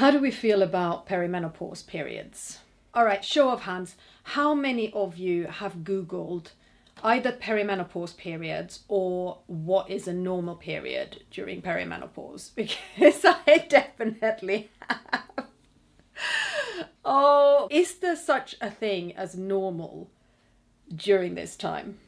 How do we feel about perimenopause periods? All right, show of hands. How many of you have Googled either perimenopause periods or what is a normal period during perimenopause? Because I definitely have. Oh, is there such a thing as normal during this time?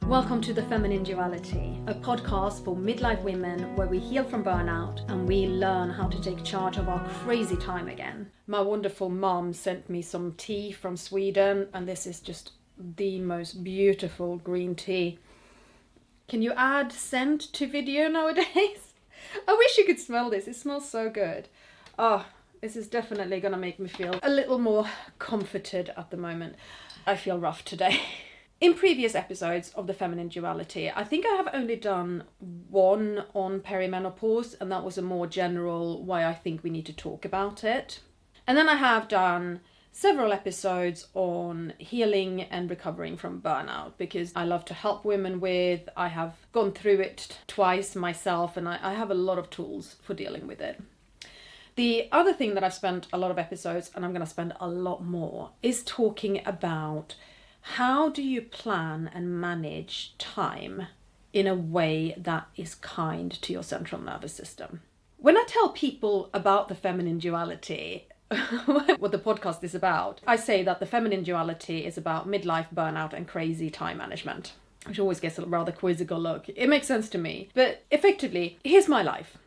Welcome to The Feminine Duality, a podcast for midlife women where we heal from burnout and we learn how to take charge of our crazy time again. My wonderful mom sent me some tea from Sweden, and this is just the most beautiful green tea. Can you add scent to video nowadays? I wish you could smell this. It smells so good. Oh, this is definitely going to make me feel a little more comforted at the moment. I feel rough today. In previous episodes of The Feminine Duality, I think I have only done one on perimenopause, and that was a more general why I think we need to talk about it. And then I have done several episodes on healing and recovering from burnout, because I love to help women with. I have gone through it twice myself, and I have a lot of tools for dealing with it. The other thing that I've spent a lot of episodes, and I'm going to spend a lot more, is talking about how do you plan and manage time in a way that is kind to your central nervous system? When I tell people about the feminine duality, what the podcast is about, I say that the feminine duality is about midlife, burnout, and crazy time management, which always gets a rather quizzical look. It makes sense to me. But effectively, here's my life.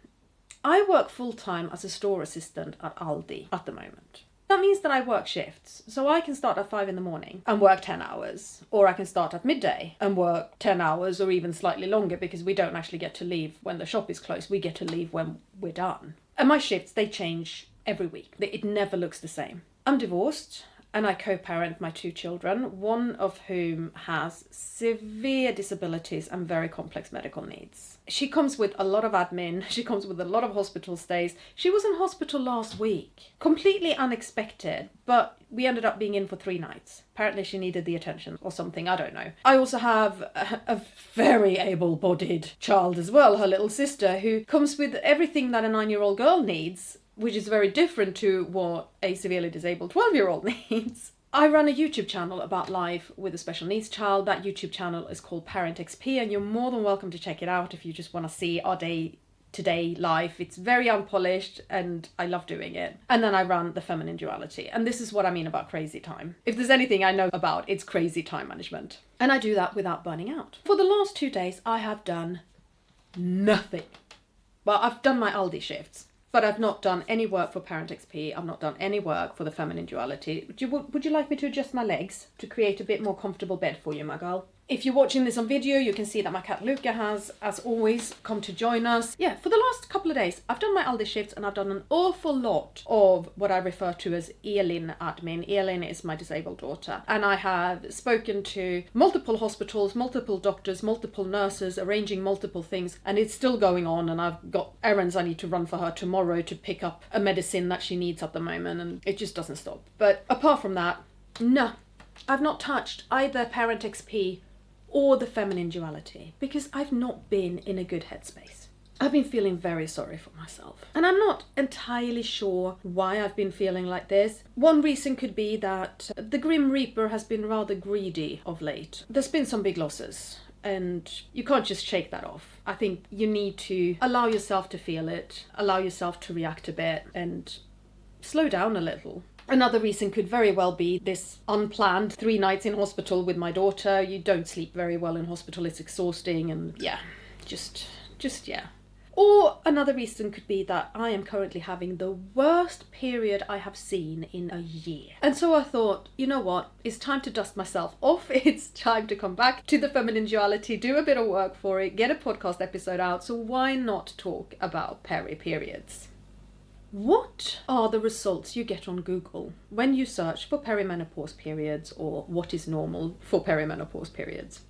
I work full-time as a store assistant at Aldi at the moment. That means that I work shifts, so I can start at 5 a.m. and work 10 hours, or I can start at midday and work 10 hours or even slightly longer, because we don't actually get to leave when the shop is closed, we get to leave when we're done. And my shifts, they change every week. It never looks the same. I'm divorced and I co-parent my 2 children, one of whom has severe disabilities and very complex medical needs. She comes with a lot of admin, she comes with a lot of hospital stays. She was in hospital last week, completely unexpected, but we ended up being in for 3 nights. Apparently she needed the attention or something, I don't know. I also have a very able-bodied child as well, her little sister, who comes with everything that a 9-year-old girl needs, which is very different to what a severely disabled 12-year-old needs. I run a YouTube channel about life with a special needs child. That YouTube channel is called Parent XP, and you're more than welcome to check it out if you just want to see our day-to-day life. It's very unpolished and I love doing it. And then I run The Feminine Duality, and this is what I mean about crazy time. If there's anything I know about, it's crazy time management. And I do that without burning out. For the last 2 days, I have done nothing. Well, I've done my Aldi shifts, but I've not done any work for Parent XP. I've not done any work for The Feminine Duality. Would you like me to adjust my legs to create a bit more comfortable bed for you, my girl? If you're watching this on video, you can see that my cat Luca has, as always, come to join us. Yeah, for the last couple of days, I've done my Aldi shifts and I've done an awful lot of what I refer to as Elin admin. Elin is my disabled daughter. And I have spoken to multiple hospitals, multiple doctors, multiple nurses, arranging multiple things. And it's still going on, and I've got errands I need to run for her tomorrow to pick up a medicine that she needs at the moment. And it just doesn't stop. But apart from that, no, I've not touched either Parent XP or The Feminine Duality, because I've not been in a good headspace. I've been feeling very sorry for myself. And I'm not entirely sure why I've been feeling like this. One reason could be that the Grim Reaper has been rather greedy of late. There's been some big losses, and you can't just shake that off. I think you need to allow yourself to feel it, allow yourself to react a bit, and slow down a little. Another reason could very well be this unplanned 3 nights in hospital with my daughter. You don't sleep very well in hospital, it's exhausting, and yeah, just yeah. Or another reason could be that I am currently having the worst period I have seen in a year. And so I thought, you know what, it's time to dust myself off. It's time to come back to The Feminine Duality, do a bit of work for it, get a podcast episode out. So why not talk about periods? What are the results you get on Google when you search for perimenopause periods or what is normal for perimenopause periods?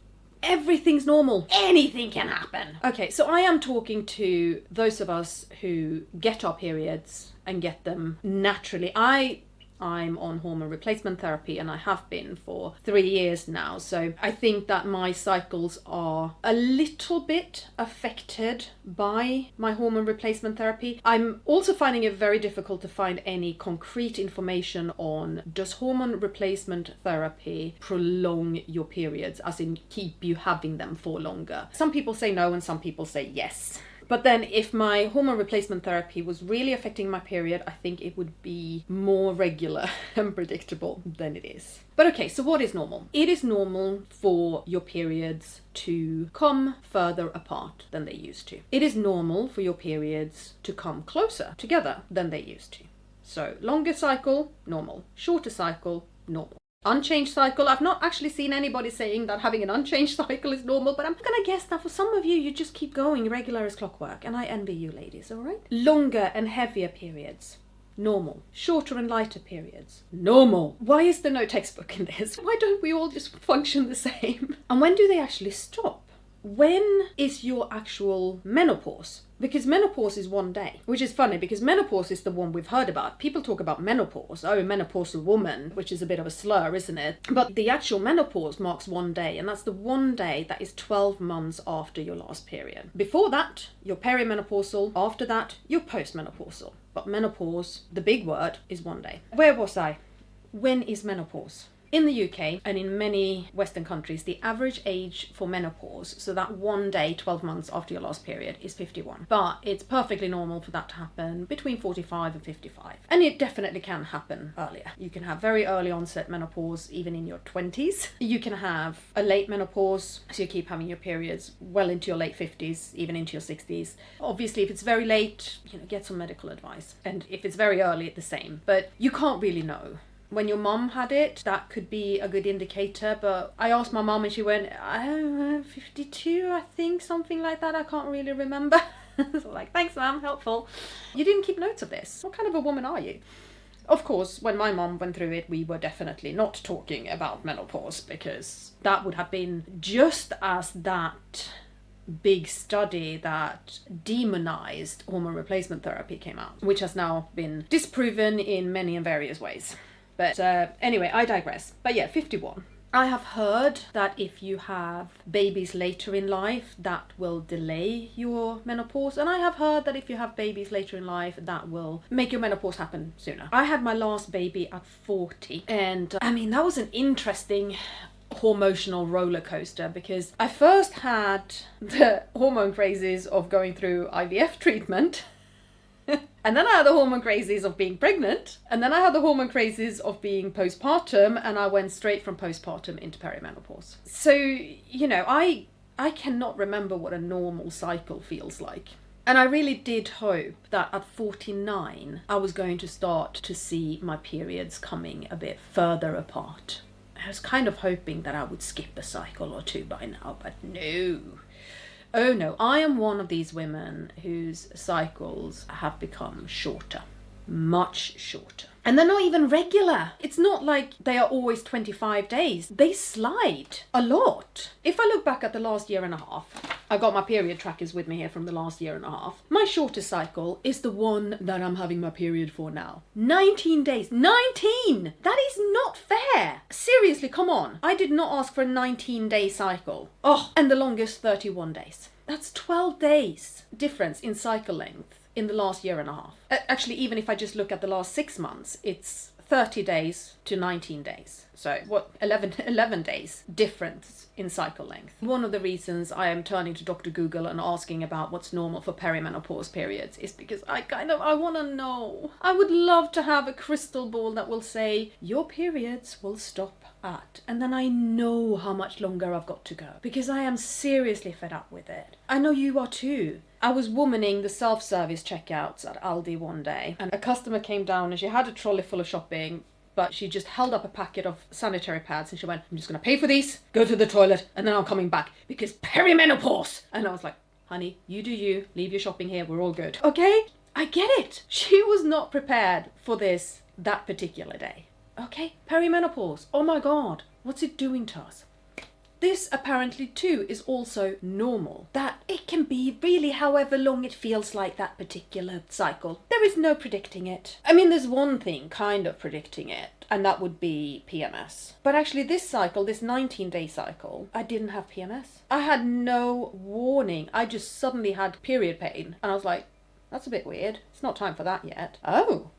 Everything's normal. Anything can happen. Okay, so I am talking to those of us who get our periods and get them naturally. I I'm on hormone replacement therapy and I have been for 3 years now. So I think that my cycles are a little bit affected by my hormone replacement therapy. I'm also finding it very difficult to find any concrete information on, does hormone replacement therapy prolong your periods, as in keep you having them for longer? Some people say no and some people say yes. But then if my hormone replacement therapy was really affecting my period, I think it would be more regular and predictable than it is. But okay, so what is normal? It is normal for your periods to come further apart than they used to. It is normal for your periods to come closer together than they used to. So longer cycle, normal. Shorter cycle, normal. Unchanged cycle, I've not actually seen anybody saying that having an unchanged cycle is normal, but I'm gonna guess that for some of you, you just keep going regular as clockwork, and I envy you ladies, alright? Longer and heavier periods, normal. Shorter and lighter periods, normal. Why is there no textbook in this? Why don't we all just function the same? And when do they actually stop? When is your actual menopause? Because menopause is 1 day, which is funny because menopause is the one we've heard about. People talk about menopause, oh, menopausal woman, which is a bit of a slur, isn't it? But the actual menopause marks 1 day, and that's the 1 day that is 12 months after your last period. Before that, you're perimenopausal. After that, you're postmenopausal. But menopause, the big word, is 1 day. Where was I? When is menopause? In the UK and in many Western countries, the average age for menopause, so that 1 day, 12 months after your last period, is 51. But it's perfectly normal for that to happen between 45 and 55. And it definitely can happen earlier. You can have very early onset menopause even in your 20s. You can have a late menopause, so you keep having your periods well into your late 50s, even into your 60s. Obviously, if it's very late, get some medical advice. And if it's very early, the same. But you can't really know. When your mum had it, that could be a good indicator, but I asked my mum and she went, I don't know, 52, I think, something like that. I can't really remember. So like, thanks mum, helpful. You didn't keep notes of this. What kind of a woman are you? Of course, when my mum went through it, we were definitely not talking about menopause, because that would have been just as that big study that demonized hormone replacement therapy came out, which has now been disproven in many and various ways. But anyway, I digress. But yeah, 51. I have heard that if you have babies later in life, that will delay your menopause. And I have heard that if you have babies later in life, that will make your menopause happen sooner. I had my last baby at 40. And I mean, that was an interesting hormonal roller coaster, because I first had the hormone crazes of going through IVF treatment. And then I had the hormone crazes of being pregnant. And then I had the hormone crazes of being postpartum. And I went straight from postpartum into perimenopause. So, I cannot remember what a normal cycle feels like. And I really did hope that at 49, I was going to start to see my periods coming a bit further apart. I was kind of hoping that I would skip a cycle or two by now, but no. Oh no, I am one of these women whose cycles have become shorter, much shorter. And they're not even regular. It's not like they are always 25 days. They slide a lot. If I look back at the last year and a half, I've got my period trackers with me here from the last year and a half. My shortest cycle is the one that I'm having my period for now. 19 days. 19! That is not fair. Seriously, come on. I did not ask for a 19-day cycle. Oh, and the longest 31 days. That's 12 days difference in cycle length in the last year and a half. Actually, even if I just look at the last 6 months, it's 30 days to 19 days. So 11 days difference in cycle length. One of the reasons I am turning to Dr. Google and asking about what's normal for perimenopause periods is because I want to know. I would love to have a crystal ball that will say, your periods will stop at, and then I know how much longer I've got to go, because I am seriously fed up with it. I know you are too. I was womaning the self-service checkouts at Aldi one day, and a customer came down and she had a trolley full of shopping, but she just held up a packet of sanitary pads and she went, I'm just going to pay for these, go to the toilet, and then I'm coming back because perimenopause. And I was like, honey, you do you, leave your shopping here, we're all good. Okay, I get it. She was not prepared for this that particular day. Okay, perimenopause. Oh my God, what's it doing to us? this apparently too is also normal. That it can be really however long it feels like that particular cycle. There is no predicting it. I mean, there's one thing kind of predicting it, and that would be PMS. But actually this cycle, this 19-day cycle, I didn't have PMS. I had no warning. I just suddenly had period pain. And I was like, that's a bit weird. It's not time for that yet. Oh,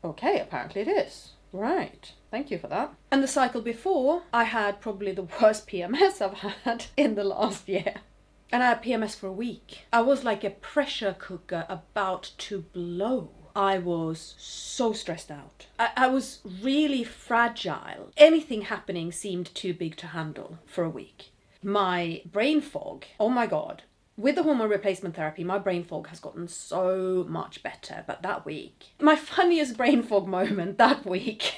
okay, apparently it is. Right, thank you for that. And the cycle before, I had probably the worst PMS I've had in the last year. And I had PMS for a week. I was like a pressure cooker about to blow. I was so stressed out. I was really fragile. Anything happening seemed too big to handle for a week. My brain fog, oh my God. With the hormone replacement therapy, my brain fog has gotten so much better. But that week, my funniest brain fog moment that week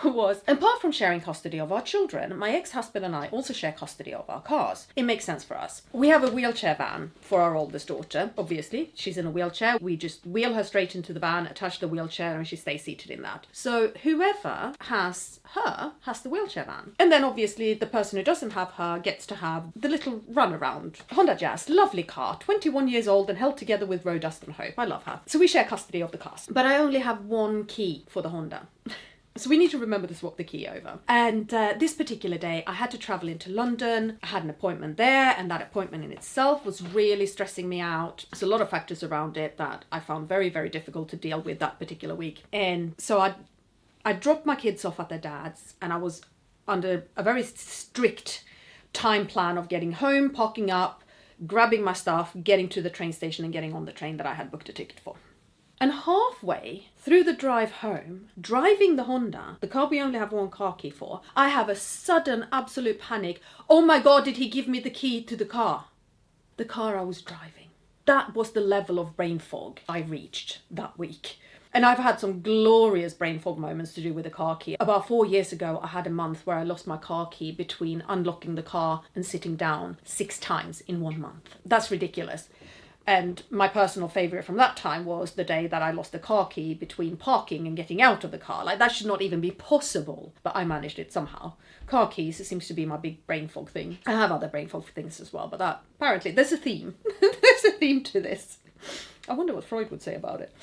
was, apart from sharing custody of our children, my ex-husband and I also share custody of our cars. It makes sense for us. We have a wheelchair van for our oldest daughter, obviously. She's in a wheelchair. We just wheel her straight into the van, attach the wheelchair, and she stays seated in that. So whoever has her has the wheelchair van. And then obviously the person who doesn't have her gets to have the little runaround. Honda Jazz, lovely car, 21 years old and held together with road dust and hope. I love her. So we share custody of the cars. But I only have one key for the Honda. So we need to remember to swap the key over. And this particular day, I had to travel into London. I had an appointment there, and that appointment in itself was really stressing me out. There's a lot of factors around it that I found very, very difficult to deal with that particular week. And so I dropped my kids off at their dad's, and I was under a very strict time plan of getting home, parking up, grabbing my stuff, getting to the train station and getting on the train that I had booked a ticket for. And halfway through the drive home, driving the Honda, the car we only have one car key for, I have a sudden absolute panic. Oh my God, did he give me the key to the car? The car I was driving. That was the level of brain fog I reached that week. And I've had some glorious brain fog moments to do with the car key. About 4 years ago, I had a month where I lost my car key between unlocking the car and sitting down 6 times in 1 month. That's ridiculous. And my personal favourite from that time was the day that I lost the car key between parking and getting out of the car. Like, that should not even be possible, but I managed it somehow. Car keys, it seems to be my big brain fog thing. I have other brain fog things as well, but that, apparently, there's a theme. There's a theme to this. I wonder what Freud would say about it.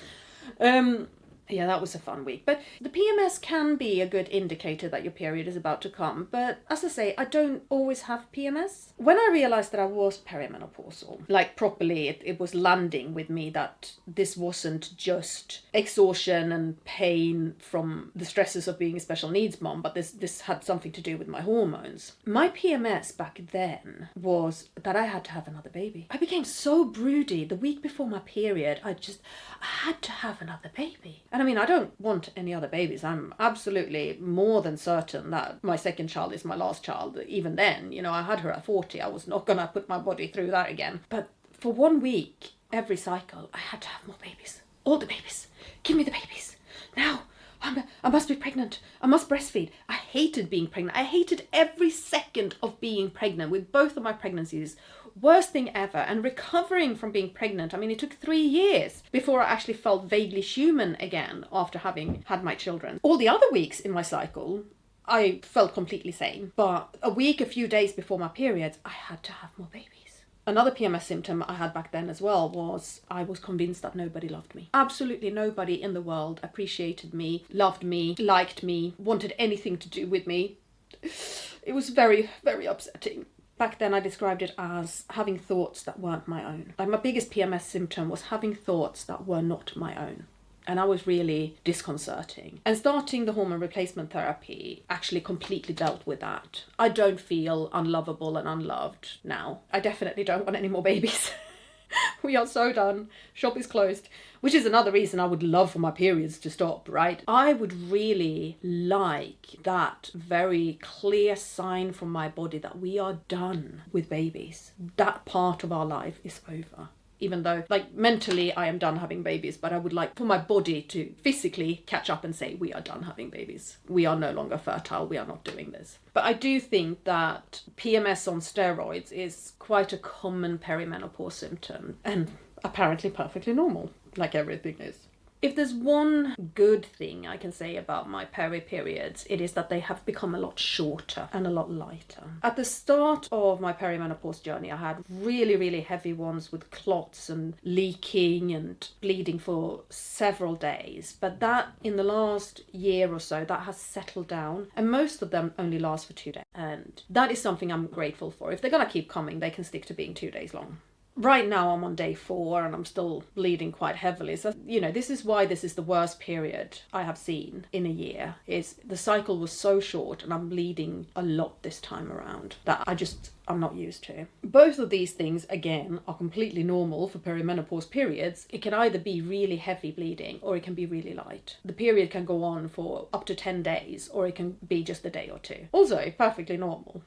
Yeah, that was a fun week. But the PMS can be a good indicator that your period is about to come. But as I say, I don't always have PMS. When I realised that I was perimenopausal, like properly, it was landing with me that this wasn't just exhaustion and pain from the stresses of being a special needs mom, but this had something to do with my hormones. My PMS back then was that I had to have another baby. I became so broody the week before my period. I had to have another baby. And I mean, I don't want any other babies. I'm absolutely more than certain that my second child is my last child. Even then, you know, I had her at 40. I was not going to put my body through that again. But for 1 week, every cycle, I had to have more babies. All the babies. Give me the babies. Now, I must be pregnant. I must breastfeed. I hated being pregnant. I hated every second of being pregnant with both of my pregnancies. Worst thing ever. And recovering from being pregnant, I mean, it took 3 years before I actually felt vaguely human again after having had my children. All the other weeks in my cycle, I felt completely sane. But a few days before my periods, I had to have more babies. Another PMS symptom I had back then as well was I was convinced that nobody loved me. Absolutely nobody in the world appreciated me, loved me, liked me, wanted anything to do with me. It was very, very upsetting. Back then I described it as having thoughts that weren't my own. Like, my biggest PMS symptom was having thoughts that were not my own. And I was really disconcerting. And starting the hormone replacement therapy actually completely dealt with that. I don't feel unlovable and unloved now. I definitely don't want any more babies. We are so done. Shop is closed. Which is another reason I would love for my periods to stop, right? I would really like that very clear sign from my body that we are done with babies. That part of our life is over. Even though, like, mentally I am done having babies, but I would like for my body to physically catch up and say, we are done having babies. We are no longer fertile. We are not doing this. But I do think that PMS on steroids is quite a common perimenopause symptom and apparently perfectly normal, like everything is. If there's one good thing I can say about my periods, it is that they have become a lot shorter and a lot lighter. At the start of my perimenopause journey, I had really, really heavy ones with clots and leaking and bleeding for several days. But that, in the last year or so, that has settled down, and most of them only last for 2 days. And that is something I'm grateful for. If they're gonna keep coming, they can stick to being 2 days long. Right now I'm on day 4 and I'm still bleeding quite heavily. So, this is why this is the worst period I have seen in a year, is the cycle was so short and I'm bleeding a lot this time around that I'm not used to. Both of these things, again, are completely normal for perimenopause periods. It can either be really heavy bleeding or it can be really light. The period can go on for up to 10 days or it can be just a day or two. Also, perfectly normal.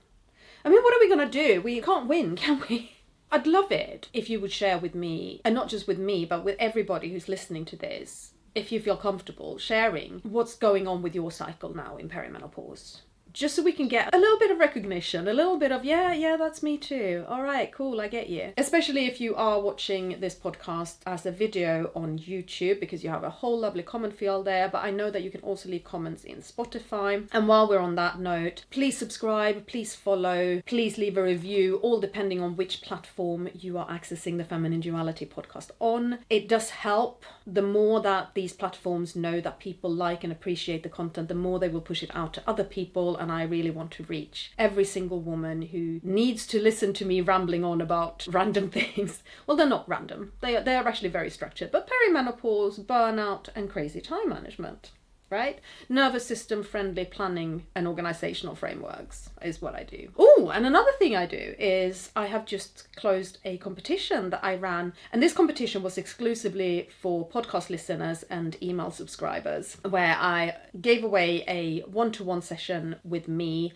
I mean, what are we gonna do? We can't win, can we? I'd love it if you would share with me, and not just with me, but with everybody who's listening to this, if you feel comfortable sharing what's going on with your cycle now in perimenopause. Just so we can get a little bit of recognition, a little bit of, yeah, that's me too. All right, cool, I get you. Especially if you are watching this podcast as a video on YouTube, because you have a whole lovely comment field there, but I know that you can also leave comments in Spotify. And while we're on that note, please subscribe, please follow, please leave a review, all depending on which platform you are accessing the Feminine Duality podcast on. It does help. The more that these platforms know that people like and appreciate the content, the more they will push it out to other people. And I really want to reach every single woman who needs to listen to me rambling on about random things. Well, they're not random. They are actually very structured. But perimenopause, burnout, and crazy time management, right? Nervous system friendly planning and organizational frameworks is what I do. Oh, and another thing I do is I have just closed a competition that I ran. And this competition was exclusively for podcast listeners and email subscribers, where I gave away a one-to-one session with me.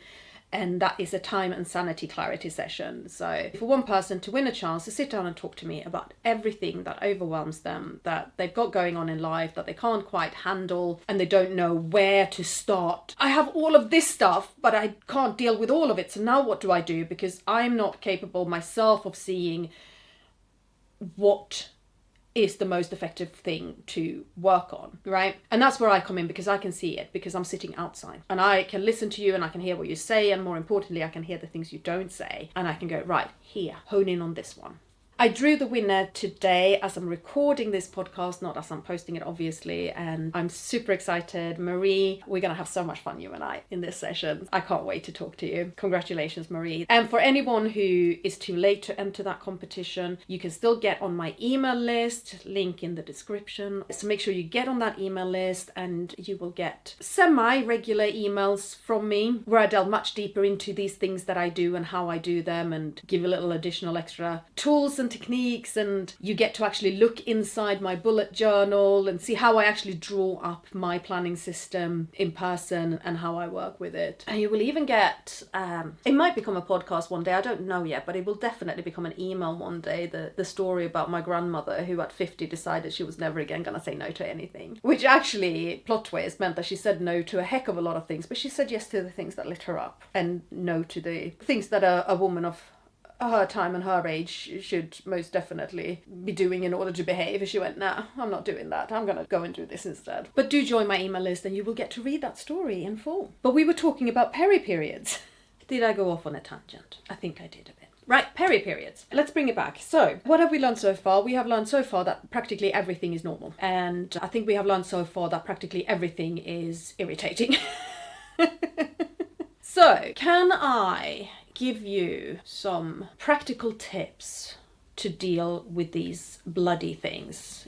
And that is a time and sanity clarity session. So for one person to win a chance to sit down and talk to me about everything that overwhelms them, that they've got going on in life, that they can't quite handle, and they don't know where to start. I have all of this stuff, but I can't deal with all of it. So now what do I do? Because I'm not capable myself of seeing what is the most effective thing to work on, right? And that's where I come in, because I can see it, because I'm sitting outside and I can listen to you and I can hear what you say, and more importantly, I can hear the things you don't say, and I can go, right, here, hone in on this one. I drew the winner today as I'm recording this podcast, not as I'm posting it, obviously, and I'm super excited. Marie, we're going to have so much fun, you and I, in this session. I can't wait to talk to you. Congratulations, Marie. And for anyone who is too late to enter that competition, you can still get on my email list, link in the description. So make sure you get on that email list and you will get semi-regular emails from me where I delve much deeper into these things that I do and how I do them, and give a little additional extra tools and techniques, and you get to actually look inside my bullet journal and see how I actually draw up my planning system in person and how I work with it. And you will even get, it might become a podcast one day, I don't know yet, but it will definitely become an email one day, the story about my grandmother who at 50 decided she was never again gonna say no to anything, which actually, plot twist, meant that she said no to a heck of a lot of things, but she said yes to the things that lit her up and no to the things that a woman of her time and her age should most definitely be doing in order to behave. She went, nah, I'm not doing that. I'm going to go and do this instead. But do join my email list and you will get to read that story in full. But we were talking about periods. Did I go off on a tangent? I think I did a bit. Right, periods. Let's bring it back. So, what have we learned so far? We have learned so far that practically everything is normal. And I think we have learned so far that practically everything is irritating. So, can I give you some practical tips to deal with these bloody things,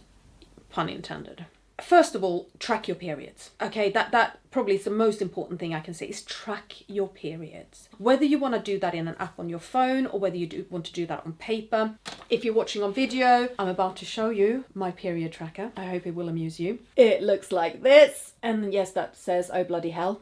pun intended? First of all, track your periods. Okay, that probably is the most important thing I can say, is track your periods. Whether you want to do that in an app on your phone or whether you want to do that on paper. If you're watching on video, I'm about to show you my period tracker. I hope it will amuse you. It looks like this. And yes, that says, oh bloody hell.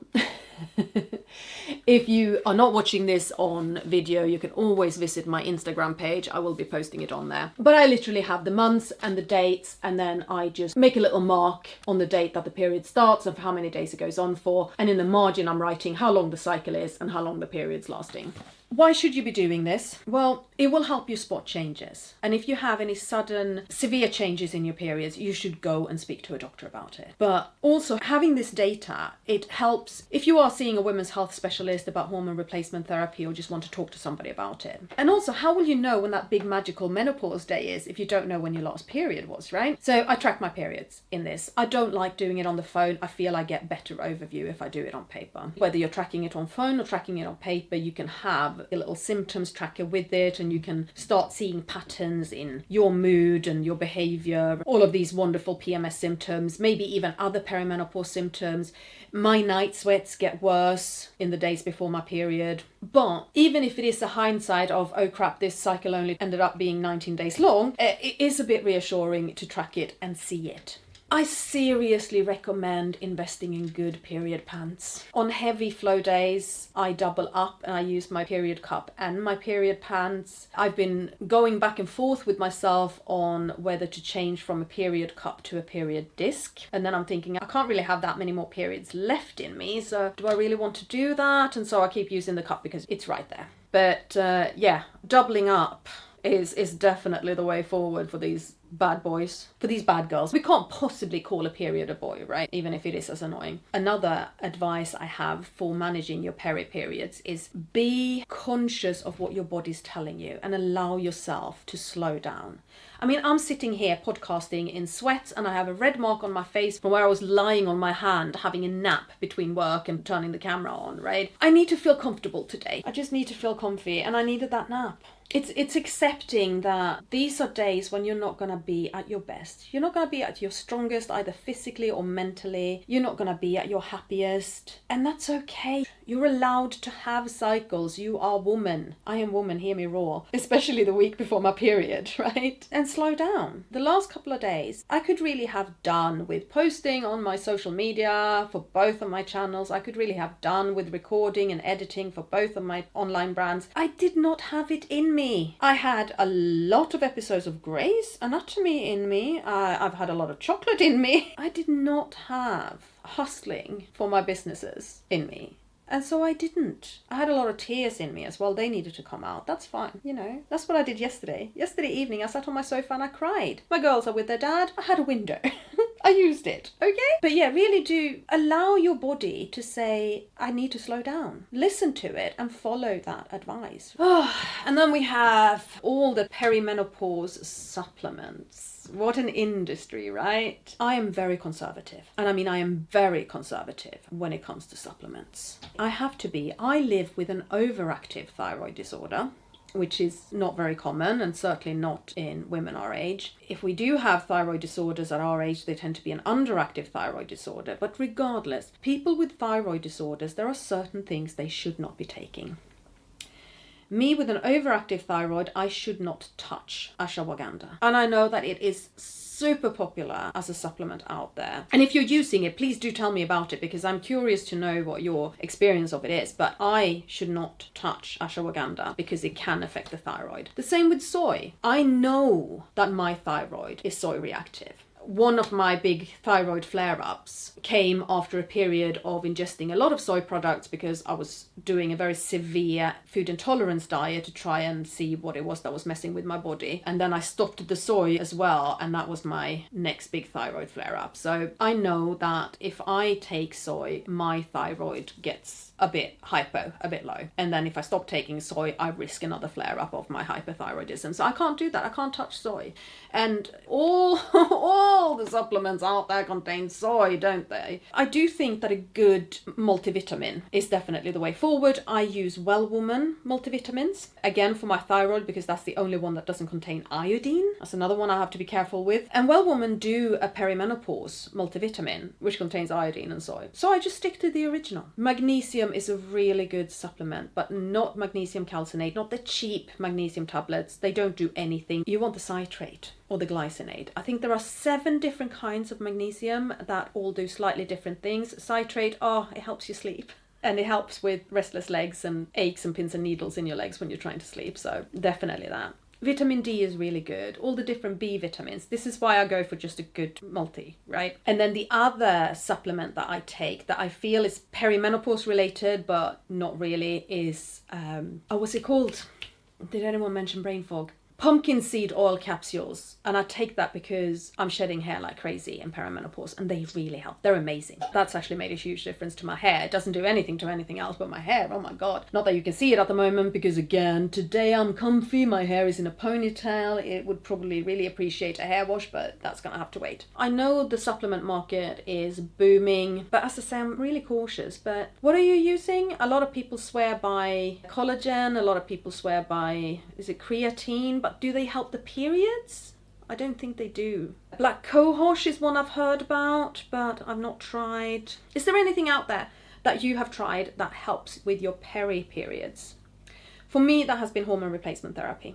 If you are not watching this on video, you can always visit my Instagram page. I will be posting it on there. But I literally have the months and the dates, and then I just make a little mark on the date that the period starts and for how many days it goes on for. And in the margin, I'm writing how long the cycle is and how long the period's lasting. Why should you be doing this? Well, it will help you spot changes. And if you have any sudden severe changes in your periods, you should go and speak to a doctor about it. But also having this data, it helps if you are seeing a women's health specialist about hormone replacement therapy or just want to talk to somebody about it. And also, how will you know when that big magical menopause day is if you don't know when your last period was, right? So I track my periods in this. I don't like doing it on the phone. I feel I get better overview if I do it on paper. Whether you're tracking it on phone or tracking it on paper, you can have a little symptoms tracker with it, and you can start seeing patterns in your mood and your behavior, all of these wonderful PMS symptoms, maybe even other perimenopause symptoms. My night sweats get worse in the days before my period. But even if it is the hindsight of, oh crap, this cycle only ended up being 19 days long, it is a bit reassuring to track it and see it. I seriously recommend investing in good period pants. On heavy flow days, I double up and I use my period cup and my period pants. I've been going back and forth with myself on whether to change from a period cup to a period disc. And then I'm thinking, I can't really have that many more periods left in me, so do I really want to do that? And so I keep using the cup because it's right there. But yeah, doubling up is definitely the way forward for these bad boys, for these bad girls. We can't possibly call a period a boy, right? Even if it is as annoying. Another advice I have for managing your periods is be conscious of what your body's telling you and allow yourself to slow down. I mean, I'm sitting here podcasting in sweat and I have a red mark on my face from where I was lying on my hand having a nap between work and turning the camera on, right? I need to feel comfortable today. I just need to feel comfy, and I needed that nap. It's accepting that these are days when you're not going to be at your best. You're not going to be at your strongest, either physically or mentally. You're not going to be at your happiest. And that's okay. You're allowed to have cycles. You are woman. I am woman, hear me roar. Especially the week before my period, right? And slow down. The last couple of days, I could really have done with posting on my social media for both of my channels. I could really have done with recording and editing for both of my online brands. I did not have it in me. I had a lot of episodes of Grey's Anatomy in me. I've had a lot of chocolate in me. I did not have hustling for my businesses in me. And so I didn't. I had a lot of tears in me as well. They needed to come out. That's fine. You know, that's what I did yesterday. Yesterday evening, I sat on my sofa and I cried. My girls are with their dad. I had a window. I used it. Okay? But yeah, really do allow your body to say, I need to slow down. Listen to it and follow that advice. And then we have all the perimenopause supplements. What an industry, right? I am very conservative. And I mean, I am very conservative when it comes to supplements. I have to be. I live with an overactive thyroid disorder, which is not very common and certainly not in women our age. If we do have thyroid disorders at our age, they tend to be an underactive thyroid disorder. But regardless, people with thyroid disorders, there are certain things they should not be taking. Me with an overactive thyroid, I should not touch ashwagandha. And I know that it is super popular as a supplement out there. And if you're using it, please do tell me about it because I'm curious to know what your experience of it is. But I should not touch ashwagandha because it can affect the thyroid. The same with soy. I know that my thyroid is soy reactive. One of my big thyroid flare-ups came after a period of ingesting a lot of soy products because I was doing a very severe food intolerance diet to try and see what it was that was messing with my body. And then I stopped the soy as well, and that was my next big thyroid flare-up. So I know that if I take soy, my thyroid gets a bit hypo, a bit low. And then if I stop taking soy, I risk another flare-up of my hypothyroidism. So I can't do that. I can't touch soy. And all the supplements out there contain soy, don't they? I do think that a good multivitamin is definitely the way forward. I use Well Woman multivitamins, again for my thyroid because that's the only one that doesn't contain iodine. That's another one I have to be careful with. And Well Woman do a perimenopause multivitamin, which contains iodine and soy. So I just stick to the original. Magnesium is a really good supplement, but not magnesium calcinate, not the cheap magnesium tablets. They don't do anything. You want the citrate or the glycinate. I think there are 7 different kinds of magnesium that all do slightly different things. Citrate, it helps you sleep. And it helps with restless legs and aches and pins and needles in your legs when you're trying to sleep. So definitely that. Vitamin D is really good. All the different B vitamins. This is why I go for just a good multi, right? And then the other supplement that I take that I feel is perimenopause related, but not really, is, what's it called? Did anyone mention brain fog? Pumpkin seed oil capsules, and I take that because I'm shedding hair like crazy in perimenopause, and they really help. They're amazing. That's actually made a huge difference to my hair. It doesn't do anything to anything else but my hair. Oh my god. Not that you can see it at the moment, because again, today I'm comfy, my hair is in a ponytail. It would probably really appreciate a hair wash, but that's gonna have to wait. I know the supplement market is booming, but as I say, I'm really cautious. But what are you using? A lot of people swear by collagen, a lot of people swear by, is it creatine? But do they help the periods? I don't think they do. Black cohosh is one I've heard about, but I've not tried. Is there anything out there that you have tried that helps with your periods? For me, that has been hormone replacement therapy.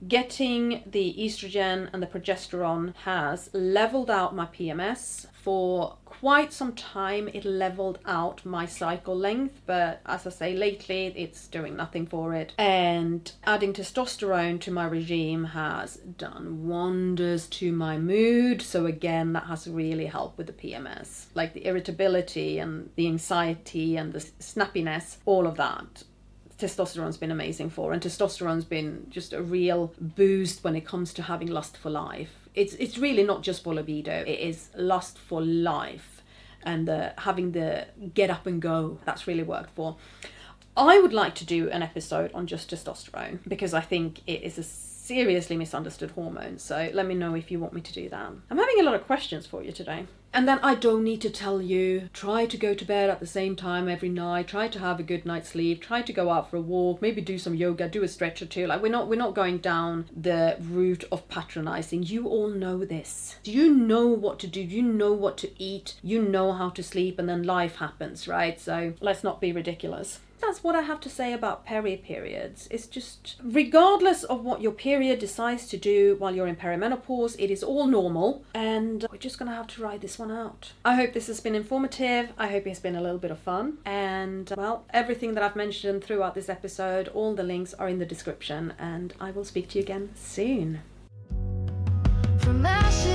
Getting the estrogen and the progesterone has leveled out my PMS. For quite some time, it leveled out my cycle length, but as I say, lately it's doing nothing for it. And adding testosterone to my regime has done wonders to my mood. So again, that has really helped with the PMS, like the irritability and the anxiety and the snappiness, all of that. Testosterone's been amazing for, and testosterone's been just a real boost when it comes to having lust for life. It's really not just for libido, it is lust for life, and having the get up and go, that's really worked for. I would like to do an episode on just testosterone, because I think it is a seriously misunderstood hormone, so let me know if you want me to do that. I'm having a lot of questions for you today. And then I don't need to tell you, try to go to bed at the same time every night, try to have a good night's sleep, try to go out for a walk, maybe do some yoga, do a stretch or two. Like, we're not going down the route of patronizing. You all know this. You know what to do, you know what to eat, you know how to sleep, and then life happens, right? So let's not be ridiculous. That's what I have to say about periods. It's just, regardless of what your period decides to do while you're in perimenopause, it is all normal, and we're just gonna have to ride this one out. I hope this has been informative. I hope it's been a little bit of fun. And well, everything that I've mentioned throughout this episode, all the links are in the description, and I will speak to you again soon. From ashes